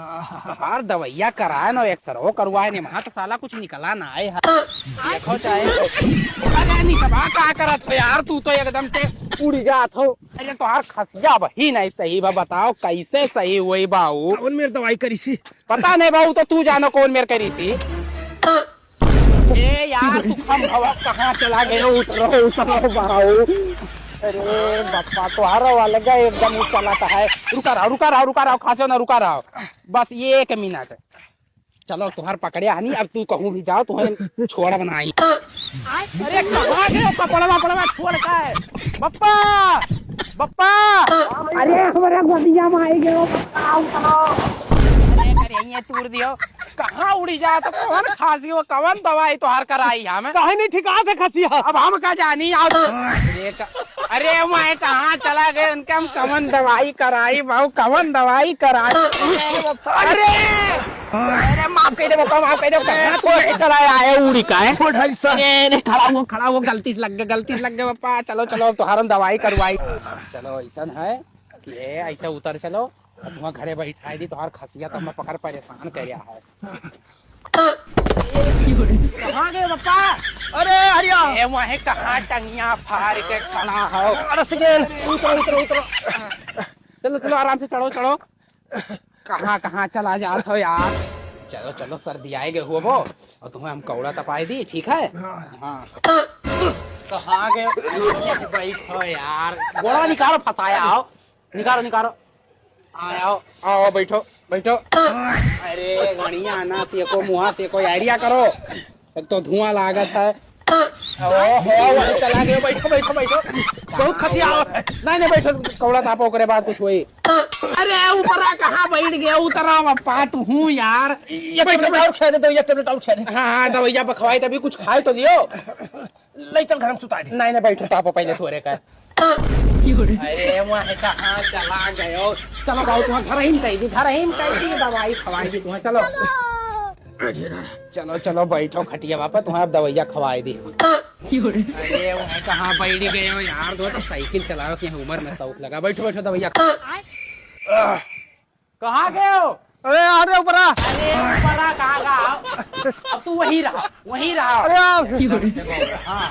यार दवाइया कराए ना एक्सरे करवाए नहीं वहां तो साला कुछ निकला ना आए देखो चाहे अरे निकलवा क्या करत हो यार तू तो एकदम से उड़ जात हो। अरे तो यार खसिया वही नहीं सही बा बताओ कैसे सही हुई बाऊ कौन मेरी दवाई करी सी? पता नहीं बाऊ तो तू जानो कौन मेरे करी सी। ए यार तू हम हवा कहाँ चला गए उतरो बाऊ। अरे बापा तो हर वाला गए एकदम चलाता है। रुका रहो खासे ना रुका रहो बस ये 1 मिनट। चलो तुहार पकड़े आनी अब तू कहूँ भी जाओ तुम्हें छोड़ बनाई। अरे कहाँ गए कपड़ा छोड़ का है बप्पा अरे हमारा गोदिया में आई गए अरे तूर दियो कहाँ उड़ी जा तो कौन खांसी हो कौन दवाई तो हर कराई हमें कहीं नहीं ठिका थे खसिया। अब हम का जानी अरे मैं कहाँ चला गए उनके हम कवन दवाई कराई भाऊ कवन दवाई कराई। अरे अरे माफ कर दे कहाँ चला आए उड़ी का है खड़ा हो गलती से लग गए पापा। चलो अब तो हरम दवाई करवाई। चलो ऐसा है कि ऐसे उतर चलो तुम्हारा घरे बैठाई दी तो हर खसिया तो मैं पकड़ परेशान कर रहा है। कहाँ गए पापा? अरे हरिया वही कहाँ टंगिया फाड़ के खड़ा हो। अरे सिगेल चलो आराम से चढ़ो कहाँ चला जात हो यार। चलो सर्दी आएगे हुआ वो और तुम्हें हम कौड़ा तपाई दी ठीक है। हाँ कहाँ गए बैठो यार गोड़ा निकालो फंसाया आओ निकालो आओ बैठो अरे गणिया ना सेको मुहा सेको आइडिया करो एक तो धुआं लागत है। ओहो चला गए बैठो बहुत खसिया नहीं बैठो कौड़ा तापो करे बाद कुछ हुई। अरे ऊपर कहाँ बैठ गया उतरा पप्पा तू हूँ यार। हाँ दवाइया बखवाई तभी कुछ खाए तो लियो ले चल घर में सुता दे। नहीं बैठो तापो पहले थोड़े का। अरे वहाँ कहाँ चला गयो। चलो भाई तुम्हारे घर ही कैसी दवाई खवाई दी तुम्हें। चलो बैठो खटिया बापा तुम्हें अब दवाइया खवाई दी। अरे वहाँ कहाँ बैठ गए हो यार दो तो साइकिल चलाओ कि उम्र में शौक लगा। बैठो दवाइया कहाँ गए हो? अरे ऊपरा कहाँ गया अब तू वही रहा। अरे हाँ